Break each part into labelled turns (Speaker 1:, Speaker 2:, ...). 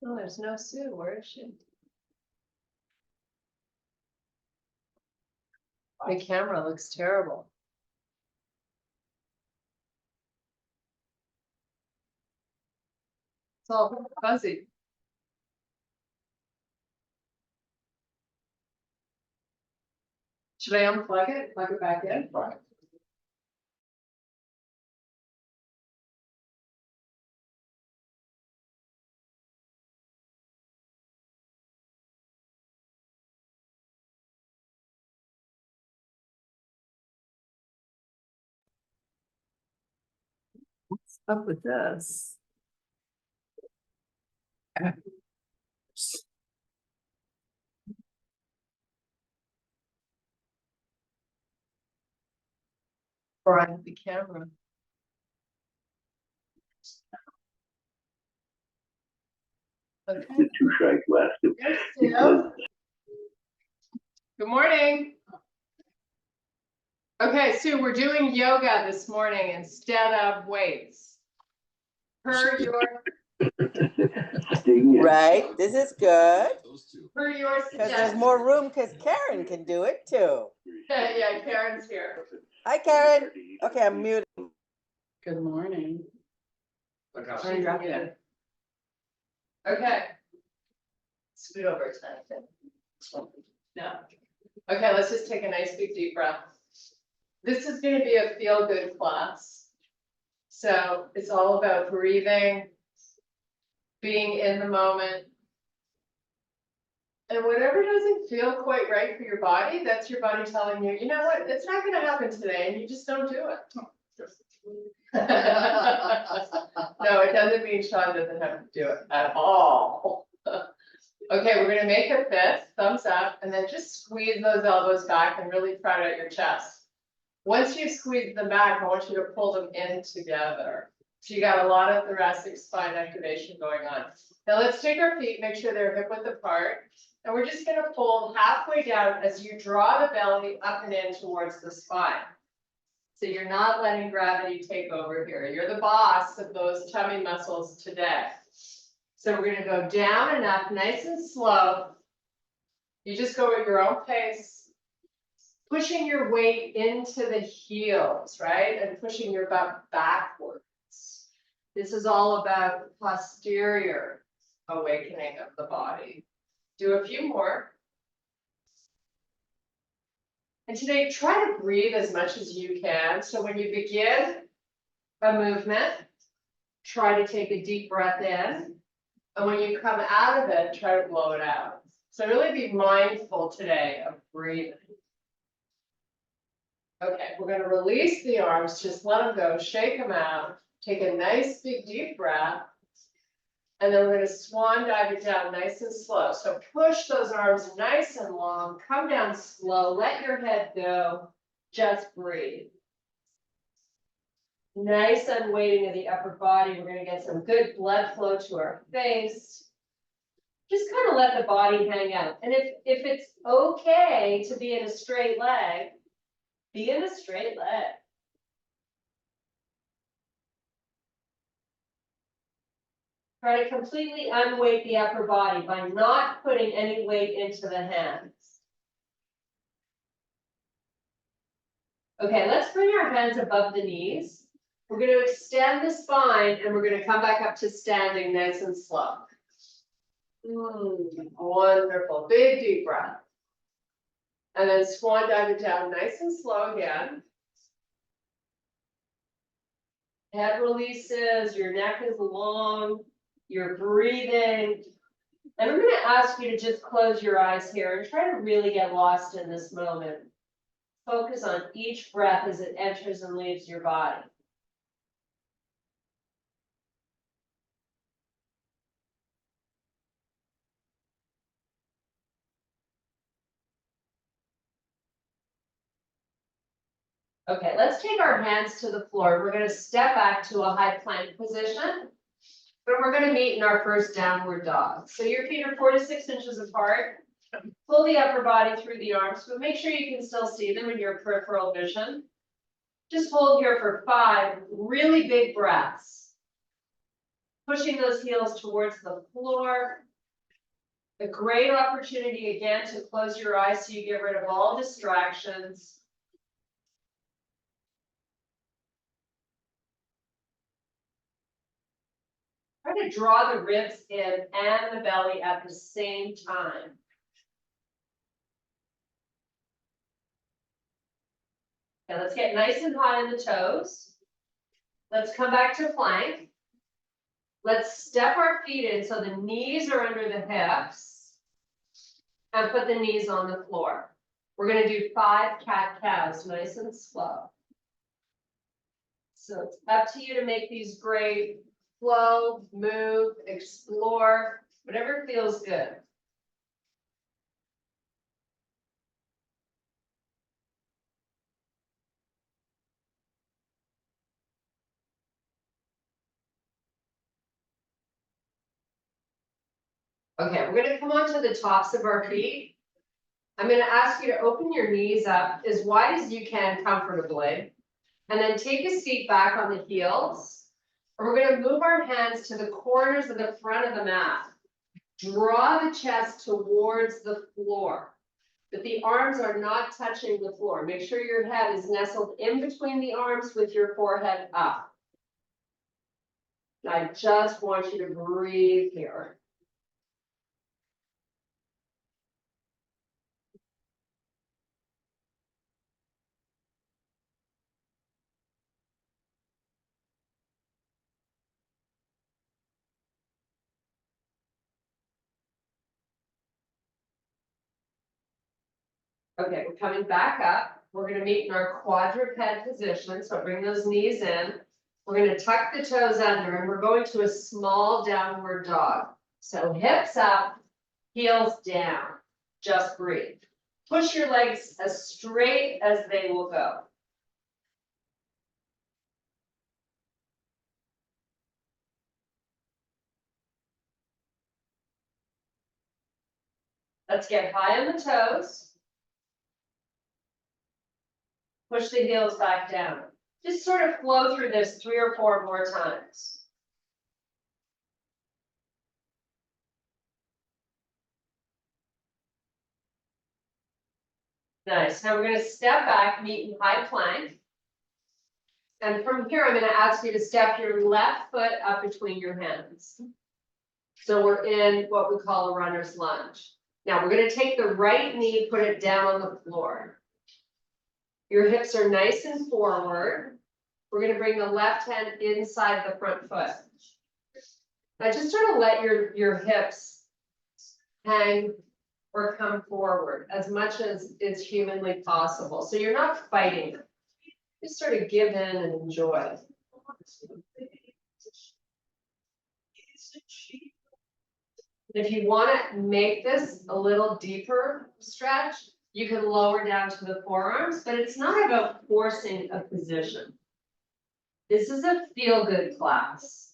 Speaker 1: Oh, there's no Sue. Where is she? The camera looks terrible. It's all fuzzy. Should I unplug it? Plug it back in? What's up with this? Or on the camera. Okay.
Speaker 2: The two shy glasses.
Speaker 1: Yes, good morning. Okay, Sue, we're doing yoga this morning instead of weights. Per your
Speaker 3: Right, this is good.
Speaker 1: per your
Speaker 3: Because there's
Speaker 1: suggestion.
Speaker 3: more room, because Karen can do it too.
Speaker 1: Yeah, Karen's here.
Speaker 3: Hi, Karen. Okay, I'm muted.
Speaker 1: Good morning.
Speaker 4: Look how
Speaker 1: She's muted. Okay. Scoot over to that. No. Okay, let's just take a nice big deep breath. This is going to be a feel-good class. So it's all about breathing, being in the moment. And whatever doesn't feel quite right for your body, that's your body telling you, you know what, it's not going to happen today, and you just don't do it. No, it doesn't mean Sean doesn't have to do it at all. Okay, we're going to make a fist, thumbs up, and then just squeeze those elbows back and really crowd out your chest. Once you squeeze them back, I want you to pull them in together. So you got a lot of thoracic spine activation going on. Now let's take our feet, make sure they're hip width apart. And we're just going to fold halfway down as you draw the belly up and in towards the spine. So you're not letting gravity take over here. You're the boss of those tummy muscles today. So we're going to go down and up, nice and slow. You just go at your own pace, pushing your weight into the heels, right? And pushing your butt backwards. This is all about posterior awakening of the body. Do a few more. And today, try to breathe as much as you can. So when you begin a movement, try to take a deep breath in. And when you come out of it, try to blow it out. So really be mindful today of breathing. Okay, we're going to release the arms, just let them go, shake them out, take a nice big deep breath. And then we're going to swan dive it down nice and slow. So push those arms nice and long, come down slow, let your head go, just breathe. Nice unweighting of the upper body. We're going to get some good blood flow to our face. Just kind of let the body hang out. And if it's okay to be in a straight leg, be in a straight leg. Try to completely unweight the upper body by not putting any weight into the hands. Okay, let's bring our hands above the knees. We're going to extend the spine and we're going to come back up to standing nice and slow. Wonderful. Big deep breath. And then swan dive it down nice and slow again. Head releases, your neck is long. You're breathing. And I'm going to ask you to just close your eyes here and try to really get lost in this moment. Focus on each breath as it enters and leaves your body. Okay, let's take our hands to the floor. We're going to step back to a high plank position. But we're going to meet in our first downward dog. So your feet are 4 to 6 inches apart. Pull the upper body through the arms, but make sure you can still see them in your peripheral vision. Just hold here for 5 really big breaths.
Speaker 2: pushing those heels towards the floor. A great opportunity again to close your eyes so you get rid of all distractions. Try to draw the ribs in and the belly at the same time. Okay, let's get nice and high in the toes. Let's come back to plank. Let's step our feet in so the knees are under the hips. And put the knees on the floor. We're gonna do 5 cat-cows, nice and slow. So it's up to you to make these great. Flow, move, explore, whatever feels good. Okay, we're gonna come onto the tops of our feet. I'm gonna ask you to open your knees up as wide as you can comfortably. And then take a seat back on the heels. And we're gonna move our hands to the corners of the front of the mat. Draw the chest towards the floor. But the arms are not touching the floor. Make sure your head is nestled in between the arms with your forehead up. I just want you to breathe here. Okay, we're coming back up. We're gonna meet in our quadruped position. So bring those knees in. We're gonna tuck the toes under and we're going to a small downward dog. So hips up, heels down. Just breathe. Push your legs as straight as they will go. Let's get high on the toes. Push the heels back down. Just sort of flow through this 3 or 4 more times. Nice. Now we're going to step back, meet in high plank. And from here, I'm going to ask you to step your left foot up between your hands. So we're in what we call a runner's lunge. Now we're going to take the right knee, put it down on the floor. Your hips are nice and forward. We're going to bring the left hand inside the front foot. Now just sort of let your hips hang or come forward as much as is humanly possible. So you're not fighting. Just sort of give in and enjoy. If you want to make this a little deeper stretch, you can lower down to the forearms, but it's not about forcing a position. This is a feel-good class.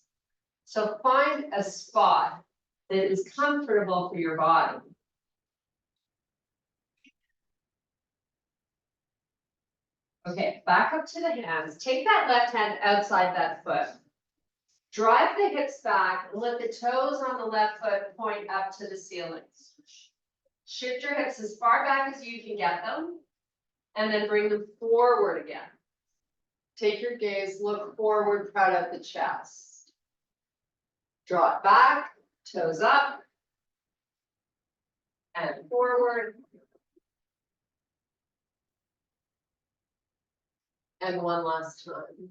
Speaker 2: So find a spot that is comfortable for your body. Okay, back up to the hands. Take that left hand outside that foot. Drive the hips back and let the toes on the left foot point up to the ceiling. Shift your hips as far back as you can get them, and then bring them forward again. Take your gaze, look forward, proud of the chest. Draw it back, toes up, and forward. And one last time.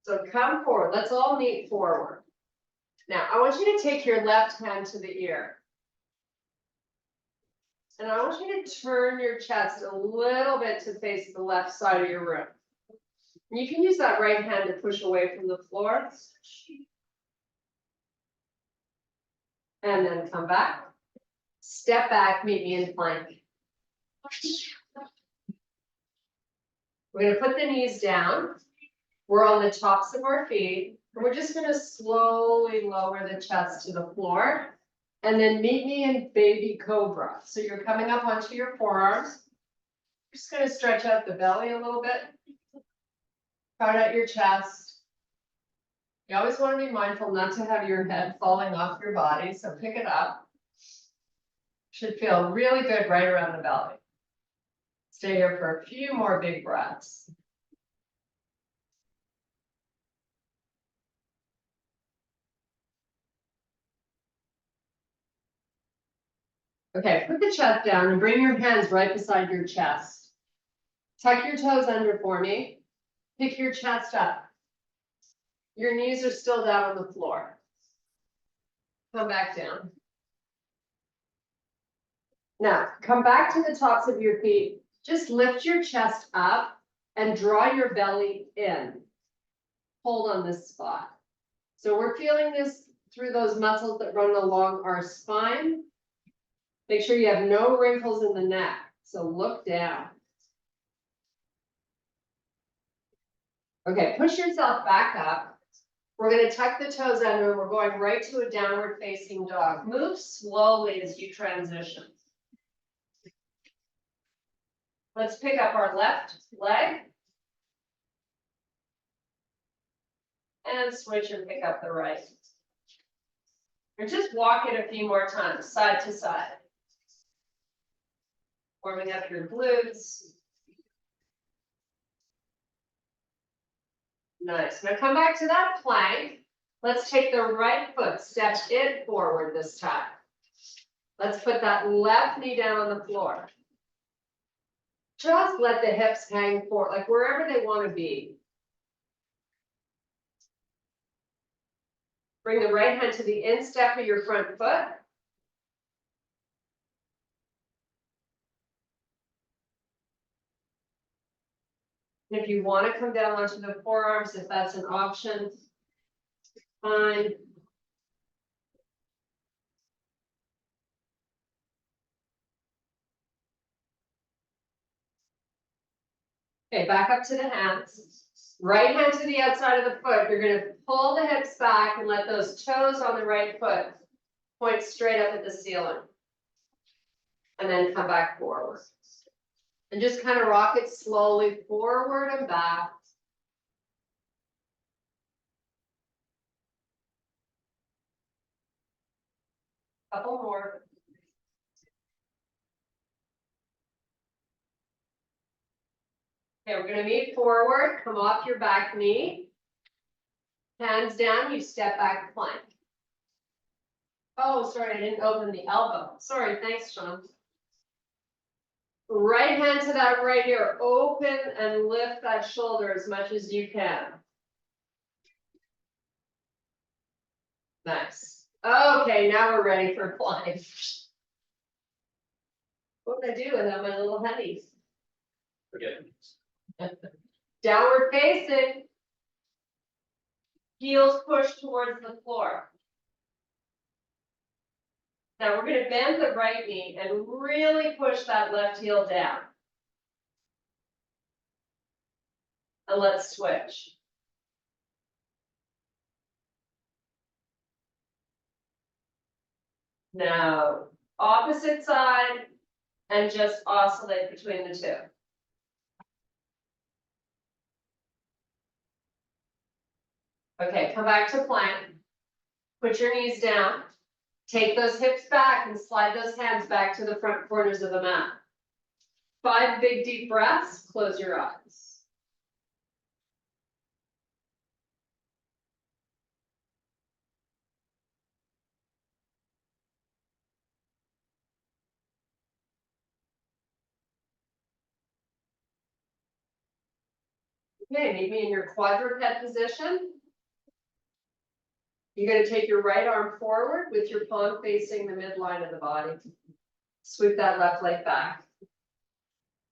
Speaker 2: So come forward, let's all meet forward. Now, I want you to take your left hand to the ear. And I want you to turn your chest a little bit to face the left side of your room. And you can use that right hand to push away from the floor. And then come back. Step back, meet me in plank. We're going to put the knees down. We're on the tops of our feet. And we're just going to slowly lower the chest to the floor. And then meet me in baby cobra. So you're coming up onto your forearms. You're just going to stretch out the belly a little bit. Crowd out your chest. You always want to be mindful not to have your head falling off your body, so pick it up. Should feel really good right around the belly. Stay here for a few more big breaths. Okay, put the chest down and bring your hands right beside your chest. Tuck your toes under for me. Pick your chest up. Your knees are still down on the floor. Come back down. Now, come back to the tops of your feet. Just lift your chest up and draw your belly in. Hold on this spot. So we're feeling this through those muscles that run along our spine. Make sure you have no wrinkles in the neck. So look down. Okay, push yourself back up. We're going to tuck the toes under. We're going right to a downward facing dog. Move slowly as you transition. Let's pick up our left leg. And switch and pick up the right. Or just walk it a few more times, side to side. Warming up your glutes. Nice. Now come back to that plank. Let's take the right foot, step it forward this time. Let's put that left knee down on the floor. Just let the hips hang forward, like wherever they want to be. Bring the right hand to the instep of your front foot. And if you want to come down onto the forearms, if that's an option, fine. Okay, back up to the hands. Right hand to the outside of the foot. You're going to pull the hips back and let those toes on the right foot point straight up at the ceiling. And then come back forward. And just kind of rock it slowly forward and back. Couple more. Okay, we're going to meet forward. Come off your back knee. Hands down, you step back plank. Oh, sorry, I didn't open the elbow. Sorry, thanks, Sean. Right hand to that right ear. Open and lift that shoulder as much as you can. Nice. Okay, now we're ready for plank. What did I do without my little honeys?
Speaker 4: Forget it.
Speaker 2: Downward facing. Heels push towards the floor. Now we're going to bend the right knee and really push that left heel down. And let's switch. Now, opposite side and just oscillate between the two. Okay, come back to plank. Put your knees down. Take those hips back and slide those hands back to the front corners of the mat. 5 big deep breaths. Close your eyes. Okay, meet me in your quadruped position. You're going to take your right arm forward with your palm facing the midline of the body. Sweep that left leg back.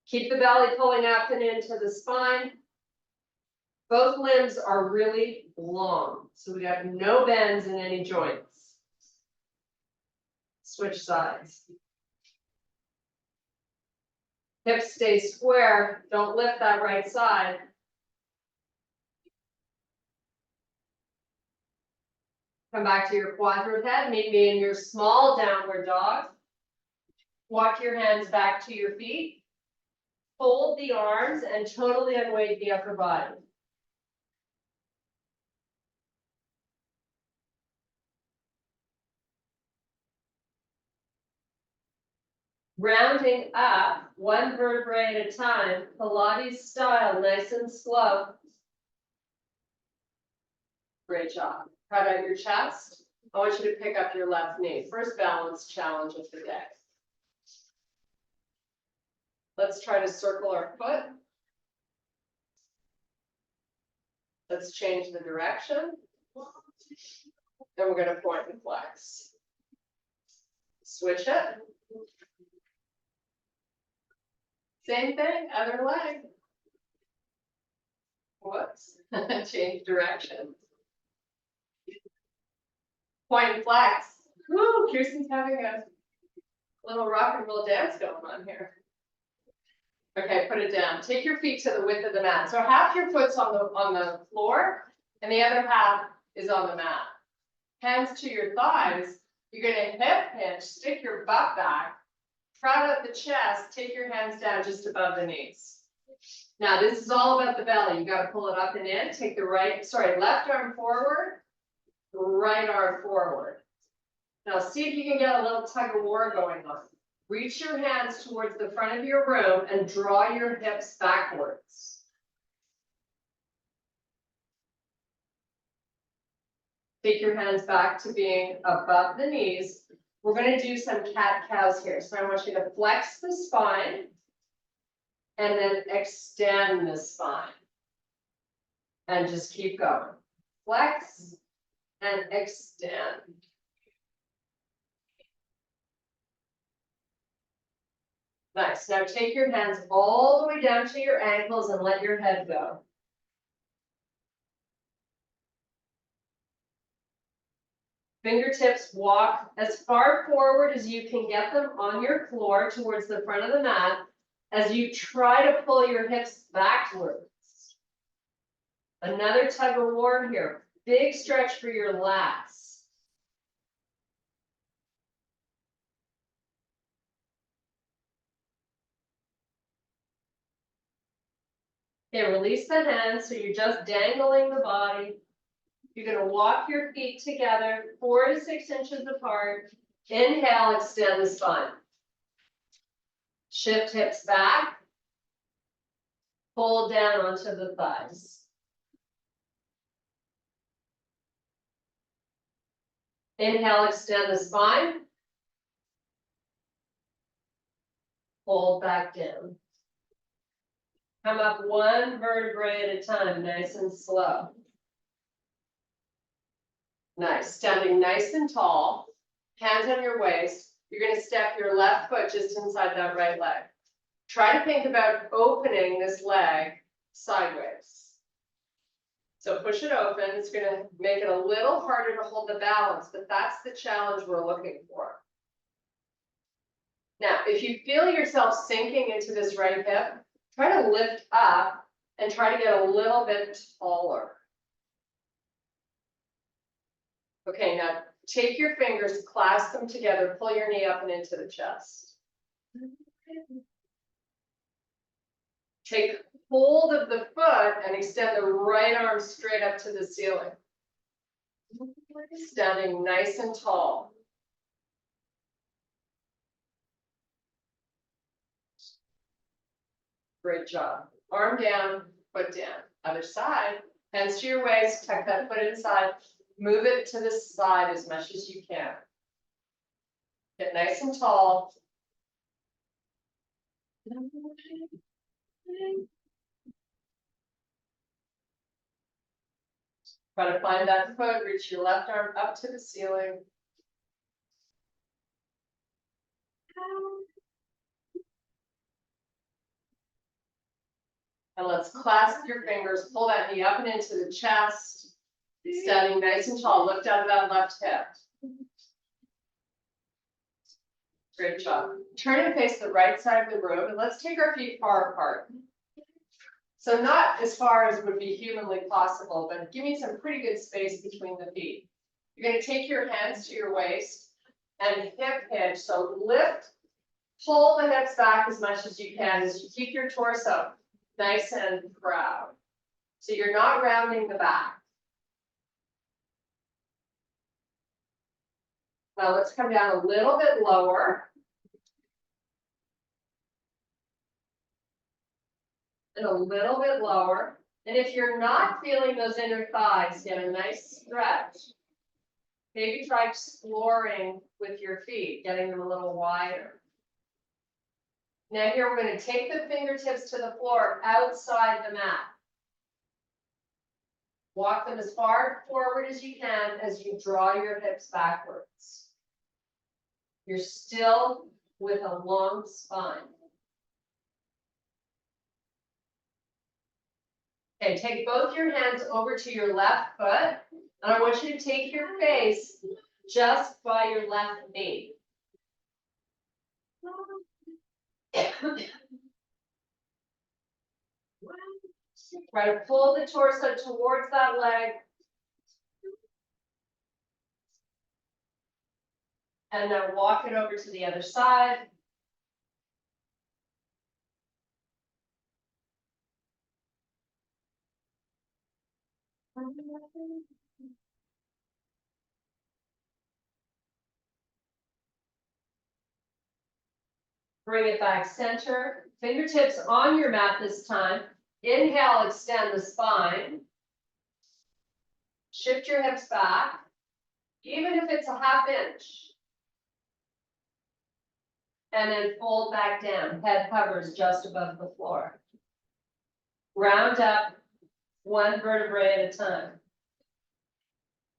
Speaker 2: Keep the belly pulling up and into the spine. Both limbs are really long, so we got no bends in any joints. Switch sides. Hips stay square. Don't lift that right side. Come back to your quadruped. Meet me in your small downward dog. Walk your hands back to your feet. Fold the arms and totally unweight the upper body. Rounding up, one vertebrae at a time, Pilates style, nice and slow. Great job. Cut out your chest. I want you to pick up your left knee. First balance challenge of the day. Let's try to circle our foot. Let's change the direction. Then we're going to point and flex. Switch it. Same thing, other leg. Whoops, change direction. Point and flex. Woo, Kirsten's having a little rock and roll dance going on here. Okay, put it down. Take your feet to the width of the mat. So half your foot's on the floor and the other half is on the mat. Hands to your thighs. You're gonna hip hinge, stick your butt back, proud out the chest, take your hands down just above the knees. Now this is all about the belly. You gotta pull it up and in, take the left arm forward, right arm forward. Now see if you can get a little tug of war going on. Reach your hands towards the front of your room and draw your hips backwards. Take your hands back to being above the knees. We're going to do some cat-cows here. So I want you to flex the spine and then extend the spine. And just keep going. Flex and extend. Nice. Now take your hands all the way down to your ankles and let your head go. Fingertips walk as far forward as you can get them on your floor towards the front of the mat as you try to pull your hips backwards. Another tug of war here. Big stretch for your lats. Okay, release the hands so you're just dangling the body. You're going to walk your feet together 4 to 6 inches apart. Inhale, extend the spine. Shift hips back. Pull down onto the thighs. Inhale, extend the spine. Fold back down. Come up one vertebrae at a time, nice and slow. Nice, standing nice and tall, hands on your waist. You're going to step your left foot just inside that right leg. Try to think about opening this leg sideways. So push it open. It's going to make it a little harder to hold the balance, but that's the challenge we're looking for. Now, if you feel yourself sinking into this right hip, try to lift up and try to get a little bit taller. Okay, now take your fingers, clasp them together, pull your knee up and into the chest. Take hold of the foot and extend the right arm straight up to the ceiling. Standing nice and tall. Great job. Arm down, foot down. Other side, hands to your waist, tuck that foot inside. Move it to the side as much as you can. Get nice and tall. Try to find that foot, reach your left arm up to the ceiling. And let's clasp your fingers, pull that knee up and into the chest. Standing nice and tall, lift out of that left hip. Great job. Turn and face the right side of the room, and let's take our feet far apart. So not as far as would be humanly possible, but give me some pretty good space between the feet. You're going to take your hands to your waist and hip hinge. So lift, pull the hips back as much as you can as you keep your torso nice and proud. So you're not rounding the back. Now let's come down a little bit lower. And a little bit lower. And if you're not feeling those inner thighs, get a nice stretch. Maybe try exploring with your feet, getting them a little wider. Now here, we're going to take the fingertips to the floor outside the mat. Walk them as far forward as you can as you draw your hips backwards. You're still with a long spine. Okay, take both your hands over to your left foot, and I want you to take your face just by your left knee. Try to pull the torso towards that leg. And then walk it over to the other side. Bring it back center, fingertips on your mat this time. Inhale, extend the spine. Shift your hips back, even if it's a half inch. And then fold back down, head hovers just above the floor. Round up one vertebrae at a time.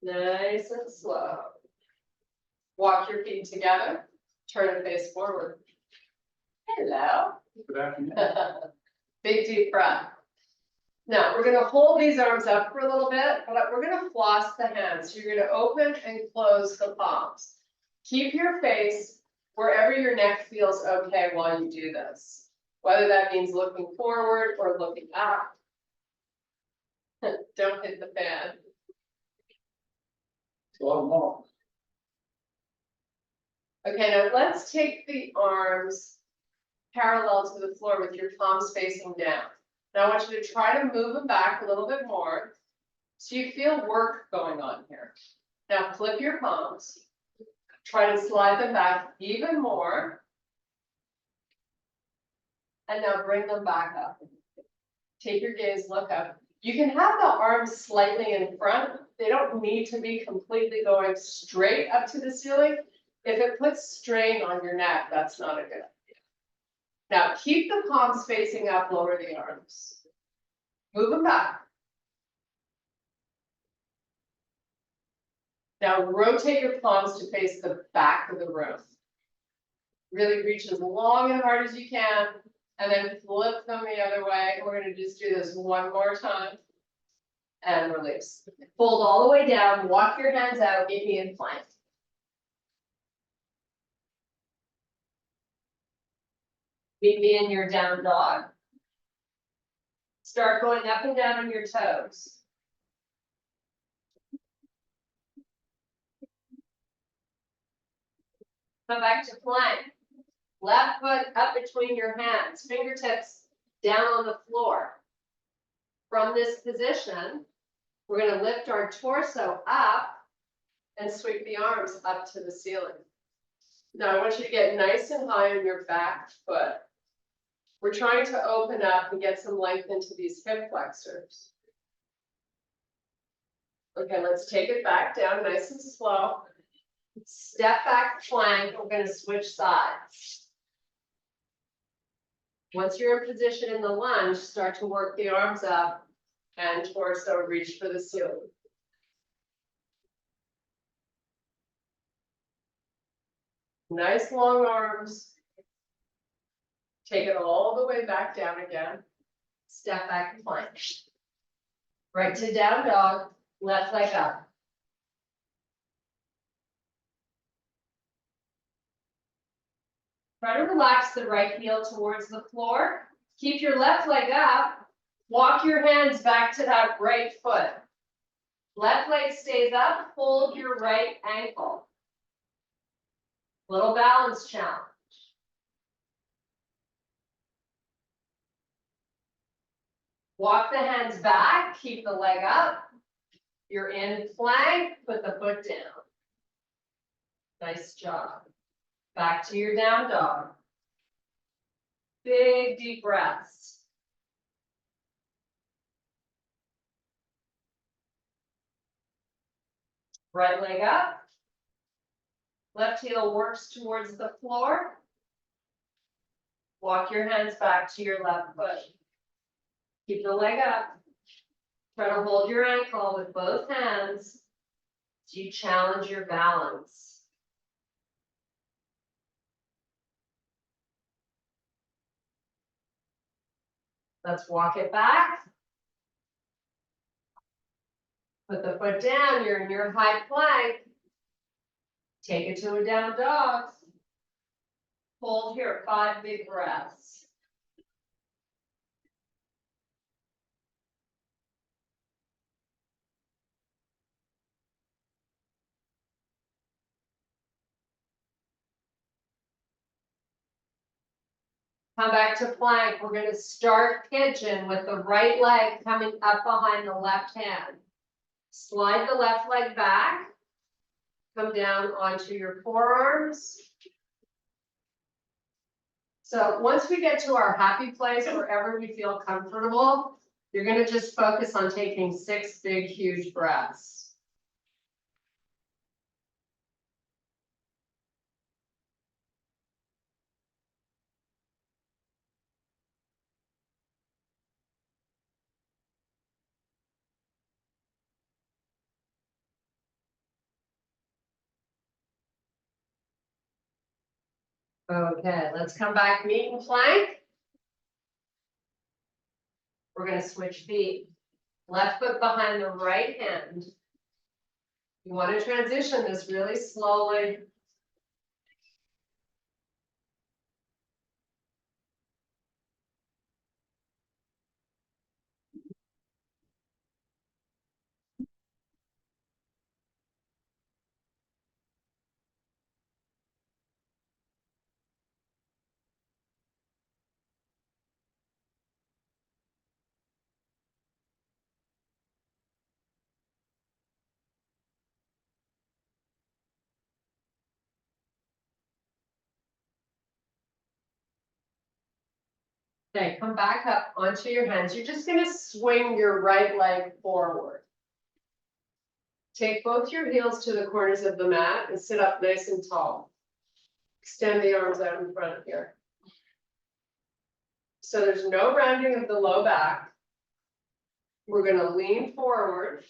Speaker 2: Nice and slow. Walk your feet together, turn and face forward. Hello.
Speaker 4: Good afternoon.
Speaker 1: Big deep breath. Now, we're gonna hold these arms up for a little bit, but we're gonna floss the hands. So you're gonna open and close the palms. Keep your face wherever your neck feels okay while you do this. Whether that means looking forward or looking up. Don't hit the fan. Okay, now let's take the arms parallel to the floor with your palms facing down. Now I want you to try to move them back a little bit more so you feel work going on here. Now flip your palms. Try to slide them back even more. And now bring them back up. Take your gaze, look up. You can have the arms slightly in front. They don't need to be completely going straight up to the ceiling. If it puts strain on your neck, that's not a good idea. Now keep the palms facing up, lower the arms. Move them back. Now rotate your palms to face the back of the room. Really reach as long and hard as you can, and then flip them the other way. We're gonna just do this one more time. And release. Fold all the way down, walk your hands out, meet me in plank. Meet me in your down dog. Start going up and down on your toes. Come back to plank. Left foot up between your hands, fingertips down on the floor. From this position, we're going to lift our torso up and sweep the arms up to the ceiling. Now I want you to get nice and high on your back foot. We're trying to open up and get some length into these hip flexors. Okay, let's take it back down nice and slow. Step back plank, we're going to switch sides. Once you're in position in the lunge, start to work the arms up and torso reach for the ceiling. Nice long arms. Take it all the way back down again. Step back plank. Right to down dog, left leg up. Try to relax the right heel towards the floor. Keep your left leg up. Walk your hands back to that right foot. Left leg stays up, hold your right ankle. Little balance challenge. Walk the hands back, keep the leg up. You're in plank, put the foot down. Nice job. Back to your down dog. Big deep breaths.
Speaker 2: Right leg up. Left heel works towards the floor. Walk your hands back to your left foot. Keep the leg up. Try to hold your ankle with both hands as you challenge your balance. Let's walk it back. Put the foot down, you're in your high plank. Take it to a down dog. Hold here, 5 big breaths. Come back to plank. We're gonna start pigeon with the right leg coming up behind the left hand. Slide the left leg back. Come down onto your forearms. So once we get to our happy place, wherever we feel comfortable, you're gonna just focus on taking 6 big, huge breaths. Okay, let's come back, meet and plank. We're gonna switch feet. Left foot behind the right hand. You want to transition this really slowly. Okay, come back up onto your hands. You're just gonna swing your right leg forward. Take both your heels to the corners of the mat and sit up nice and tall. Extend the arms out in front here. So there's no rounding of the low back. We're gonna lean forward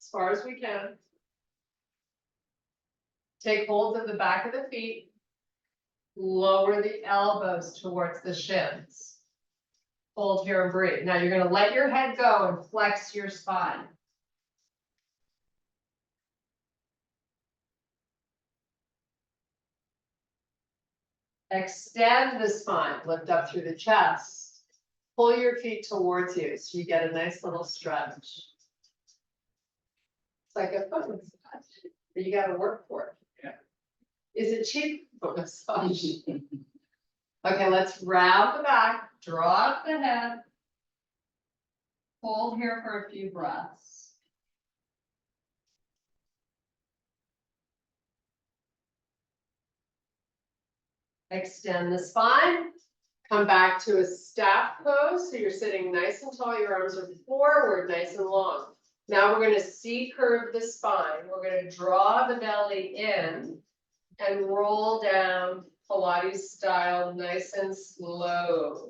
Speaker 2: as far as we can. Take hold of the back of the feet. Lower the elbows towards the shins. Hold here and breathe. Now you're gonna let your head go and flex your spine. Extend the spine, lift up through the chest. Pull your feet towards you so you get a nice little stretch. It's like a foot massage, but you gotta work for it.
Speaker 4: Yeah.
Speaker 2: Is it cheap? Foot massage. Okay, let's round the back, drop the head. Hold here for a few breaths. Extend the spine. Come back to a staff pose. So you're sitting nice and tall. Your arms are forward, nice and long. Now we're going to C-curve the spine. We're going to draw the belly in and roll down Pilates style, nice and slow.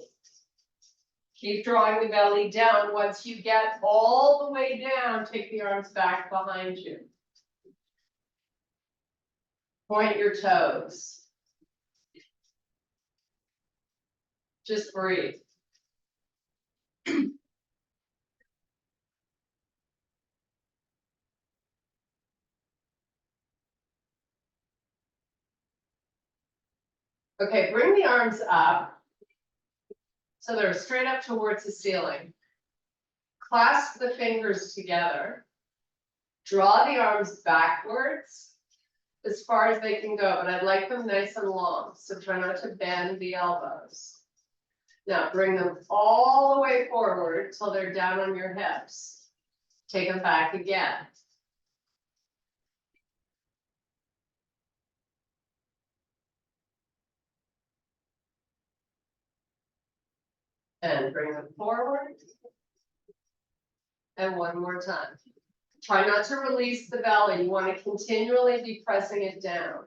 Speaker 2: Keep drawing the belly down. Once you get all the way down, take the arms back behind you. Point your toes. Just breathe. Okay, bring the arms up so they're straight up towards the ceiling. Clasp the fingers together. Draw the arms backwards as far as they can go, but I'd like them nice and long, so try not to bend the elbows. Now bring them all the way forward till they're down on your hips. Take them back again. And bring them forward. And one more time. Try not to release the belly. You want to continually be pressing it down.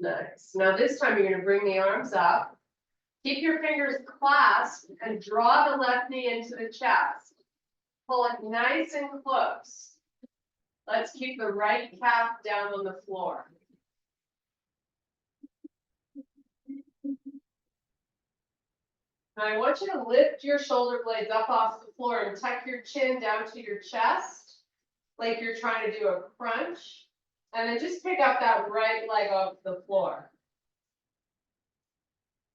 Speaker 2: Nice. Now this time you're going to bring the arms up. Keep your fingers clasped and draw the left knee into the chest. Pull it nice and close. Let's keep the right calf down on the floor. Now I want you to lift your shoulder blades up off the floor and tuck your chin down to your chest, like you're trying to do a crunch. And then just pick up that right leg off the floor.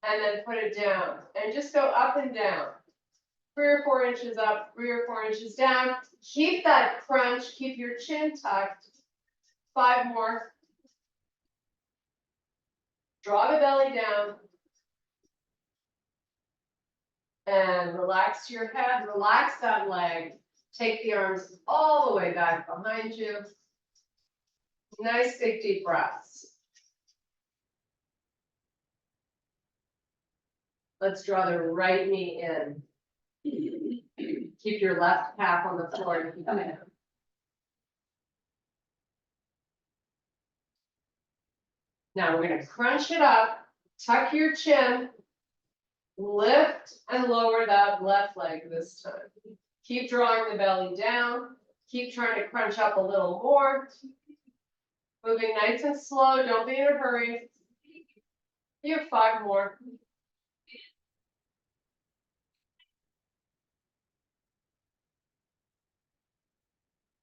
Speaker 2: And then put it down. And just go up and down. 3 or 4 inches up, 3 or 4 inches down. Keep that crunch, keep your chin tucked. 5 more. Draw the belly down. And relax your head, relax that leg. Take the arms all the way back behind you. Nice big deep breaths. Let's draw the right knee in. Keep your left calf on the floor and keep it down. Now we're going to crunch it up, tuck your chin, lift and lower that left leg this time. Keep drawing the belly down. Keep trying to crunch up a little more. Moving nice and slow, don't be in a hurry. You have 5 more.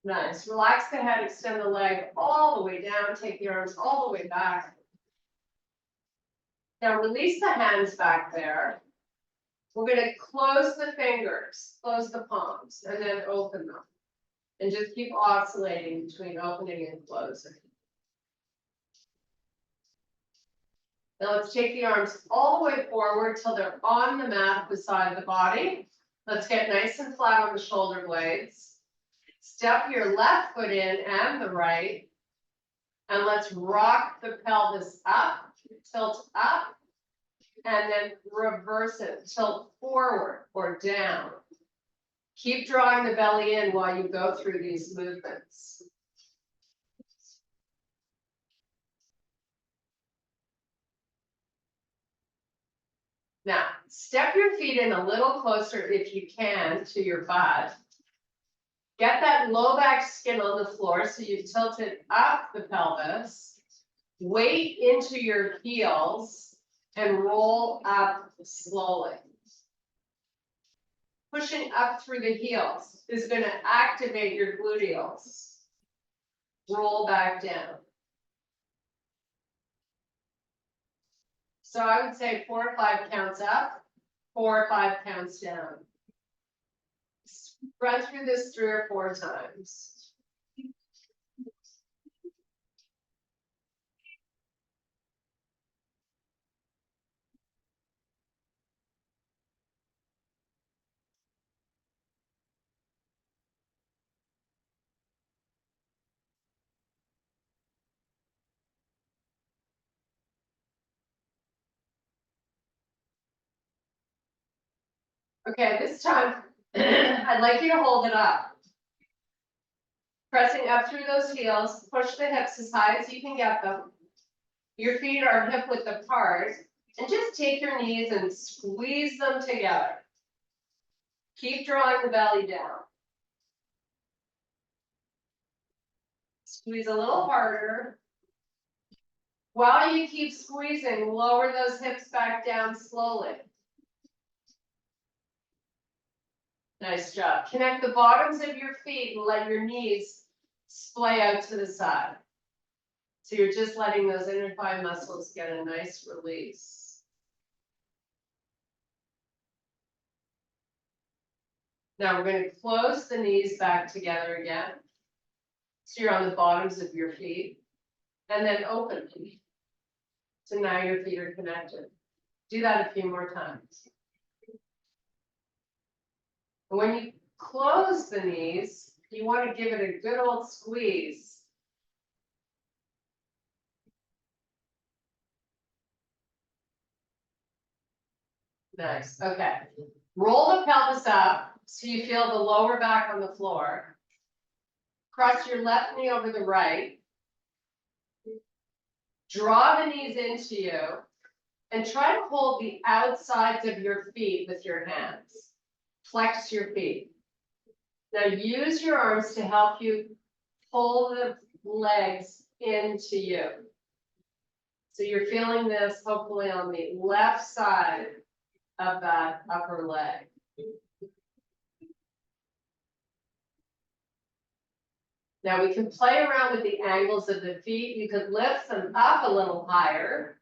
Speaker 2: Nice. Relax the head, extend the leg all the way down, take the arms all the way back. Now release the hands back there. We're going to close the fingers, close the palms, and then open them. And just keep oscillating between opening and closing. Now let's take the arms all the way forward till they're on the mat beside the body. Let's get nice and flat on the shoulder blades. Step your left foot in and the right. And let's rock the pelvis up, tilt up, and then reverse it, tilt forward or down. Keep drawing the belly in while you go through these movements. Now, step your feet in a little closer if you can to your butt. Get that low back skin on the floor so you tilt it up the pelvis. Weight into your heels and roll up slowly. Pushing up through the heels is going to activate your gluteals. Roll back down. So I would say 4 or 5 counts up, 4 or 5 counts down. Run through this 3 or 4 times. Okay, this time, I'd like you to hold it up. Pressing up through those heels, push the hips as high as you can get them. Your feet are hip width apart, and just take your knees and squeeze them together. Keep drawing the belly down. Squeeze a little harder. While you keep squeezing, lower those hips back down slowly. Nice job. Connect the bottoms of your feet and let your knees splay out to the side. So you're just letting those inner thigh muscles get a nice release. Now we're going to close the knees back together again. So you're on the bottoms of your feet. And then open. So now your feet are connected. Do that a few more times. And when you close the knees, you want to give it a good old squeeze. Nice. Okay. Roll the pelvis up, So you feel the lower back on the floor. Cross your left knee over the right. Draw the knees into you. And try to hold the outsides of your feet with your hands. Flex your feet. Now use your arms to help you pull the legs into you. So you're feeling this hopefully on the left side of that upper leg. Now we can play around with the angles of the feet. You could lift them up a little higher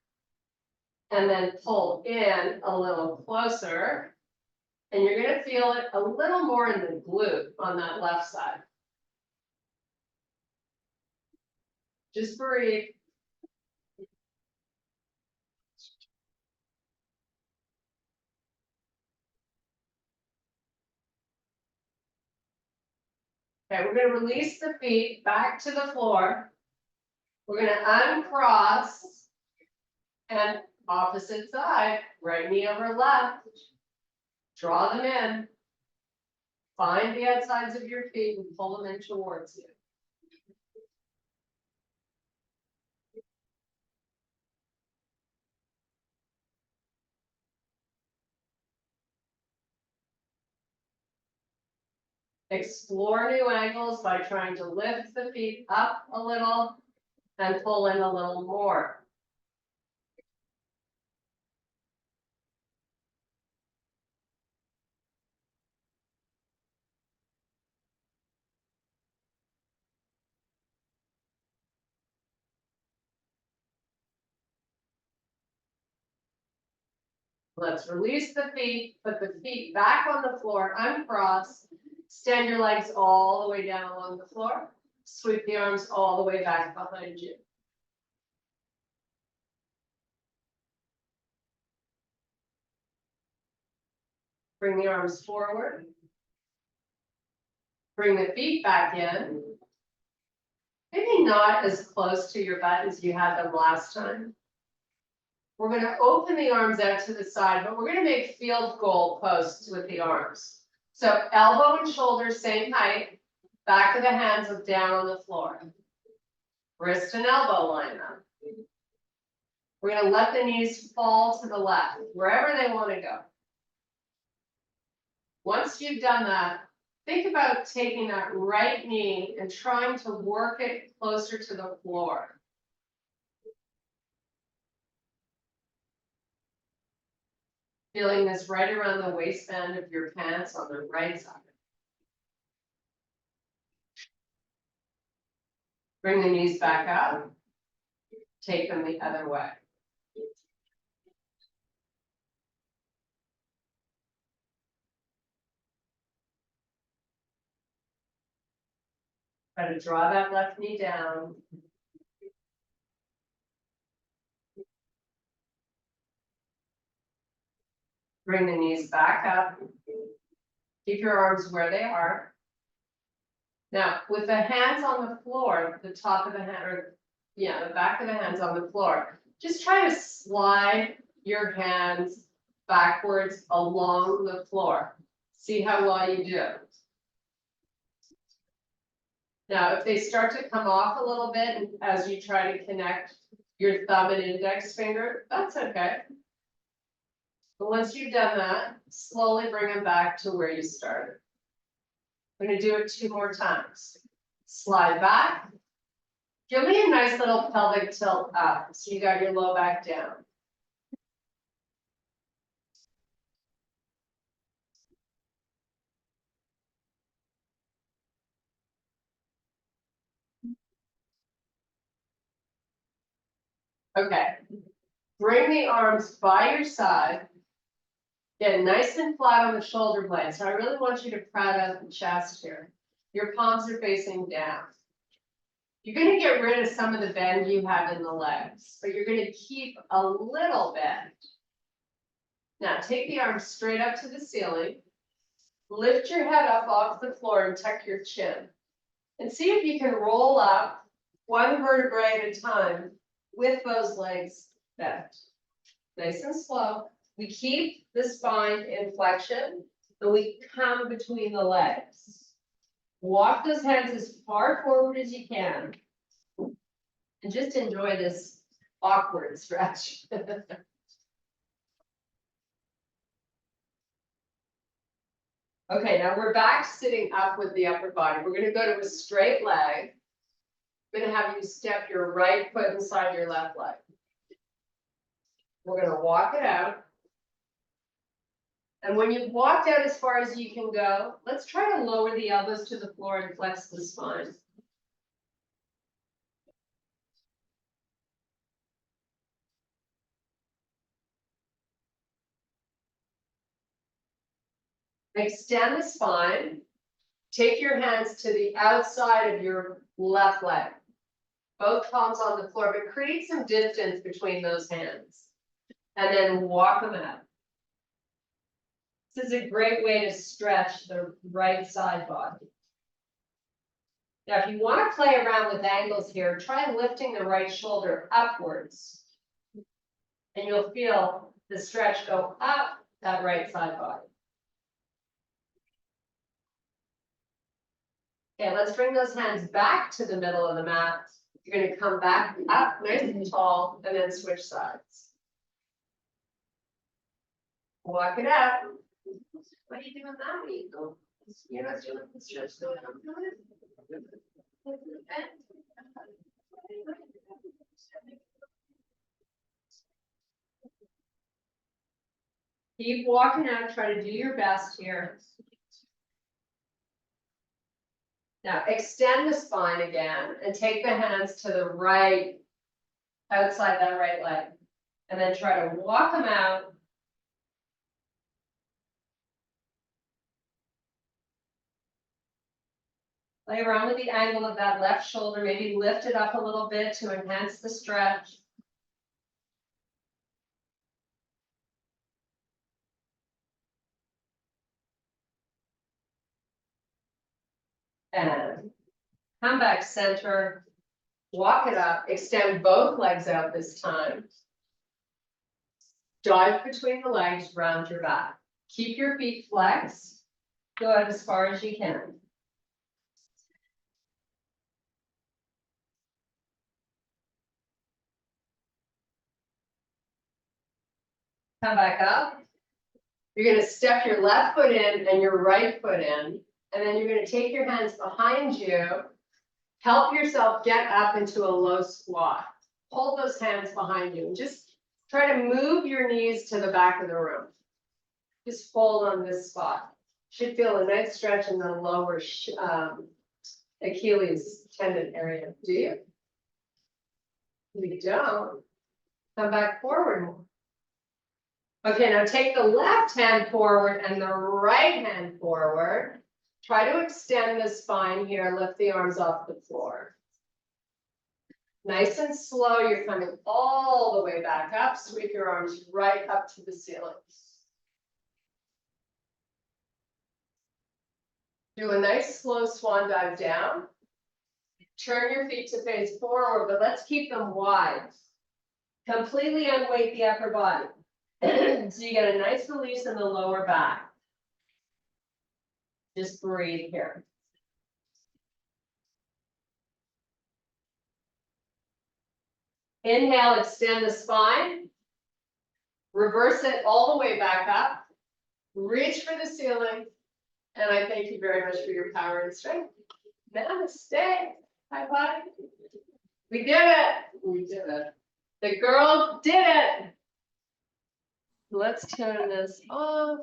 Speaker 2: and then pull in a little closer. And you're gonna feel it a little more in the glute on that left side. Just breathe. Okay, we're gonna release the feet back to the floor. We're gonna uncross and opposite side, right knee over left. Draw them in. Find the outsides of your feet and pull them in towards you. Explore new angles by trying to lift the feet up a little and pull in a little more. Let's release the feet, put the feet back on the floor, uncross, extend your legs all the way down along the floor, sweep the arms all the way back behind you. Bring the arms forward. Bring the feet back in. Maybe not as close to your butt as you had them last time. We're gonna open the arms out to the side, but we're gonna make field goal posts with the arms. So elbow and shoulder, same height, back of the hands look down on the floor. Wrist and elbow line up. We're gonna let the knees fall to the left, wherever they wanna go. Once you've done that, think about taking that right knee and trying to work it closer to the floor. Feeling this right around the waistband of your pants on the right side. Bring the knees back up. Take them the other way. Try to draw that left knee down. Bring the knees back up. Keep your arms where they are. Now, with the hands on the floor, the top of the hand, or yeah, the back of the hands on the floor, just try to slide your hands backwards along the floor. See how well you do. Now, if they start to come off a little bit as you try to connect your thumb and index finger, that's okay. But once you've done that, slowly bring them back to where you started. We're gonna do it 2 more times. Slide back. Give me a nice little pelvic tilt up, so you got your low back down. Okay, bring the arms by your side. Get nice and flat on the shoulder blades. So I really want you to proud out the chest here. Your palms are facing down. You're gonna get rid of some of the bend you have in the legs, but you're gonna keep a little bend. Now take the arms straight up to the ceiling. Lift your head up off the floor and tuck your chin. And see if you can roll up 1 vertebrae at a time with those legs bent. Nice and slow. We keep the spine in flexion. and we come between the legs. Walk those hands as far forward as you can. And just enjoy this awkward stretch. Okay, now we're back sitting up with the upper body. We're gonna go to a straight leg. I'm gonna have you step your right foot inside your left leg. We're gonna walk it out. And when you've walked out as far as you can go, let's try to lower the elbows to the floor and flex the spine. Extend the spine. Take your hands to the outside of your left leg. Both palms on the floor, but create some distance between those hands. And then walk them out. This is a great way to stretch the right side body. Now, if you want to play around with angles here, try lifting the right shoulder upwards. And you'll feel the stretch go up that right side body. Okay, let's bring those hands back to the middle of the mat. You're going to come back up nice and tall and then switch sides. Walk it out. What are you doing that way? You're not doing the stretch. Keep walking out, try to do your best here. Now extend the spine again and take the hands to the right, outside that right leg. And then try to walk them out. Play around with the angle of that left shoulder, maybe lift it up a little bit to enhance the stretch. And come back center, walk it up, extend both legs out this time. Dive between the legs, round your back. Keep your feet flexed, go out as far as you can. Come back up. You're gonna step your left foot in and your right foot in, and then you're gonna take your hands behind you. Help yourself get up into a low squat. Hold those hands behind you and just try to move your knees to the back of the room. Just fold on this spot. Should feel a nice stretch in the lower Achilles tendon area. Do you? We don't. Come back forward more. Okay, now take the left hand forward and the right hand forward. Try to extend the spine here, lift the arms off the floor. Nice and slow, you're coming all the way back up, sweep your arms right up to the ceiling. Do a nice slow swan dive down. Turn your feet to face forward, but let's keep them wide. Completely unweight the upper body. So you get a nice release in the lower back. Just breathe here. Inhale, extend the spine. Reverse it all the way back up. Reach for the ceiling. And I thank you very much for your power and strength. Namaste. Hi, body. We did it. We did it. The girls did it. Let's turn this off.